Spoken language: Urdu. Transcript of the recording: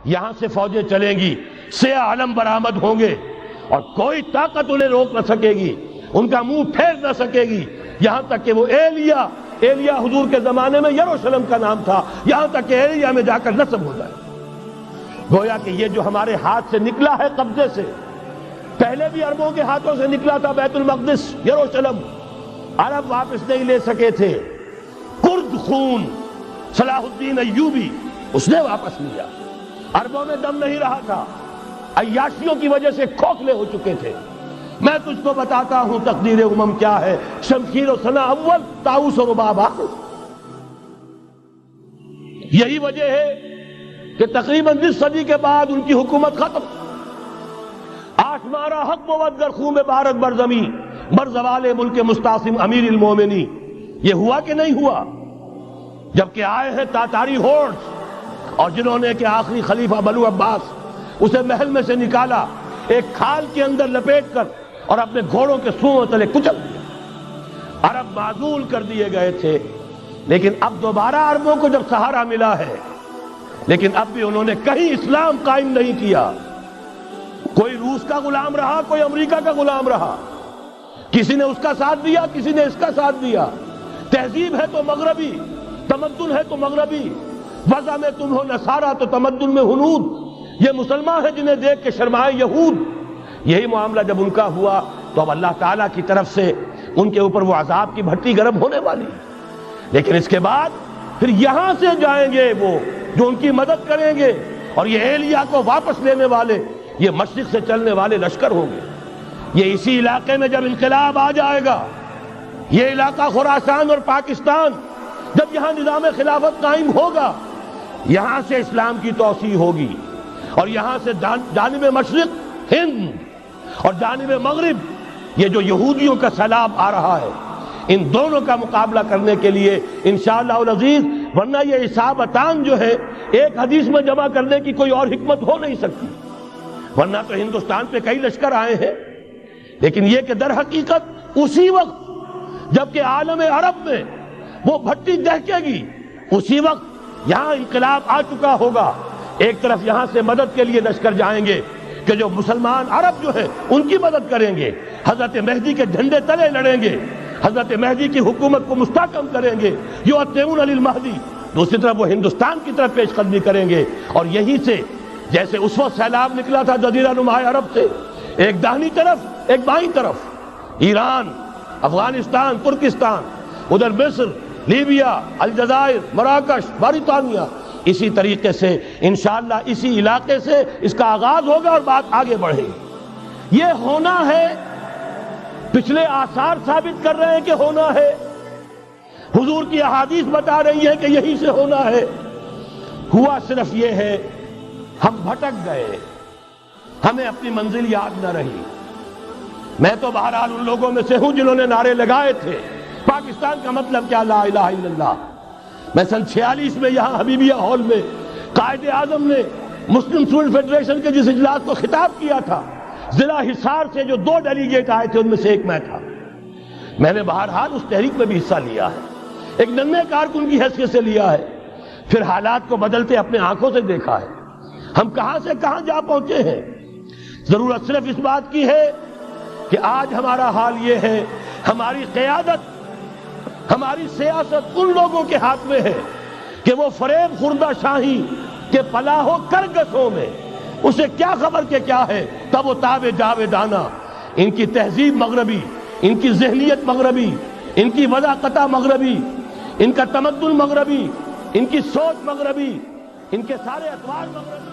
یہاں سے فوجیں چلیں گی، سیاہ علم برآمد ہوں گے اور کوئی طاقت انہیں روک نہ سکے گی، ان کا منہ پھیر نہ سکے گی، یہاں تک کہ وہ ایلیا حضور کے زمانے میں یروشلم کا نام تھا، یہاں تک کہ ایلیا میں جا کر نصب ہو جائے۔ گویا کہ یہ جو ہمارے ہاتھ سے نکلا ہے قبضے سے، پہلے بھی عربوں کے ہاتھوں سے نکلا تھا بیت المقدس، یروشلم، عرب واپس نہیں لے سکے تھے۔ کرد خون صلاح الدین ایوبی اس نے واپس لیا، عربوں میں دم نہیں رہا تھا، عیاشیوں کی وجہ سے کھوکھلے ہو چکے تھے۔ میں تجھ کو بتاتا ہوں تقدیر امم کیا ہے، شمشیر و سنا اول، طاؤس و رباب آخر۔ یہی وجہ ہے کہ تقریباً 20 صدی کے بعد ان کی حکومت ختم۔ آشمارا حق بود گر خون بارد بر زمین، بر زوال ملک مستعصم امیر المومنی۔ یہ ہوا کہ نہیں ہوا؟ جبکہ آئے ہیں تاتاری ہورڈز، اور جنہوں نے کہ آخری خلیفہ بنو عباس اسے محل میں سے نکالا، ایک کھال کے اندر لپیٹ کر اور اپنے گھوڑوں کے سوؤں تلے کچل دیا۔ عرب معزول کر دیے گئے تھے، لیکن اب دوبارہ عربوں کو جب سہارا ملا ہے، لیکن اب بھی انہوں نے کہیں اسلام قائم نہیں کیا۔ کوئی روس کا غلام رہا، کوئی امریکہ کا غلام رہا، کسی نے اس کا ساتھ دیا، کسی نے اس کا ساتھ دیا۔ تہذیب ہے تو مغربی، تمدن ہے تو مغربی، وضع میں تم ہو نصارہ تو تمدن میں ہنود، یہ مسلمان ہیں جنہیں دیکھ کے شرمائے یہود۔ یہی معاملہ جب ان کا ہوا تو اب اللہ تعالیٰ کی طرف سے ان کے اوپر وہ عذاب کی بھٹی گرم ہونے والی۔ لیکن اس کے بعد پھر یہاں سے جائیں گے وہ جو ان کی مدد کریں گے، اور یہ ایلیا کو واپس لینے والے یہ مشرق سے چلنے والے لشکر ہوں گے۔ یہ اسی علاقے میں جب انقلاب آ جائے گا، یہ علاقہ خراسان اور پاکستان، جب یہاں نظام خلافت قائم ہوگا، یہاں سے اسلام کی توسیع ہوگی، اور یہاں سے جانب مشرق ہند اور جانب مغرب یہ جو یہودیوں کا سیلاب آ رہا ہے، ان دونوں کا مقابلہ کرنے کے لیے انشاءاللہ العزیز، ورنہ یہ اصابتان جو ہے ایک حدیث میں جمع کرنے کی کوئی اور حکمت ہو نہیں سکتی، ورنہ تو ہندوستان پہ کئی لشکر آئے ہیں۔ لیکن یہ کہ در حقیقت اسی وقت جبکہ عالم عرب میں وہ بھٹی دہکے گی، اسی وقت یہاں انقلاب آ چکا ہوگا۔ ایک طرف یہاں سے مدد کے لیے لشکر جائیں گے کہ جو مسلمان عرب جو ہیں ان کی مدد کریں گے، حضرت مہدی کے جھنڈے تلے لڑیں گے، حضرت مہدی کی حکومت کو مستحکم کریں گے، یؤتمون للمہدی۔ دوسری طرف وہ ہندوستان کی طرف پیش قدمی کریں گے، اور یہی سے جیسے اس وقت سیلاب نکلا تھا جزیرہ نما عرب سے، ایک داہنی طرف ایک بائیں طرف، ایران، افغانستان، ترکستان، ادھر مصر، لیبیا، الجزائر، مراکش، موریتانیہ، اسی طریقے سے انشاءاللہ اسی علاقے سے اس کا آغاز ہوگا اور بات آگے بڑھے گی۔ یہ ہونا ہے، پچھلے آثار ثابت کر رہے ہیں کہ ہونا ہے، حضور کی احادیث بتا رہی ہے کہ یہی سے ہونا ہے۔ ہوا صرف یہ ہے ہم بھٹک گئے، ہمیں اپنی منزل یاد نہ رہی۔ میں تو بہرحال ان لوگوں میں سے ہوں جنہوں نے نعرے لگائے تھے پاکستان کا مطلب کیا، لا الہ الا اللہ۔ میں سن 46 میں یہاں حبیبیہ ہال میں قائد اعظم نے مسلم اسٹوڈنٹ فیڈریشن کے جس اجلاس کو خطاب کیا تھا، ضلع حصار سے جو 2 ڈیلیگیٹ آئے تھے ان میں سے ایک میں تھا۔ میں نے بہرحال اس تحریک میں بھی حصہ لیا ہے، ایک ننھے کارکن کی حیثیت سے لیا ہے، پھر حالات کو بدلتے اپنے آنکھوں سے دیکھا ہے، ہم کہاں سے کہاں جا پہنچے ہیں۔ ضرورت صرف اس بات کی ہے کہ آج ہمارا حال یہ ہے، ہماری قیادت، ہماری سیاست ان لوگوں کے ہاتھ میں ہے کہ وہ فریب خوردہ شاہی کے پلاح و کرگسوں میں اسے کیا خبر کہ کیا ہے، تب وہ تاب جاویدانہ۔ ان کی تہذیب مغربی، ان کی ذہنیت مغربی، ان کی وضاقتہ مغربی، ان کا تمدن مغربی، ان کی سوچ مغربی، ان کے سارے اطوار مغربی۔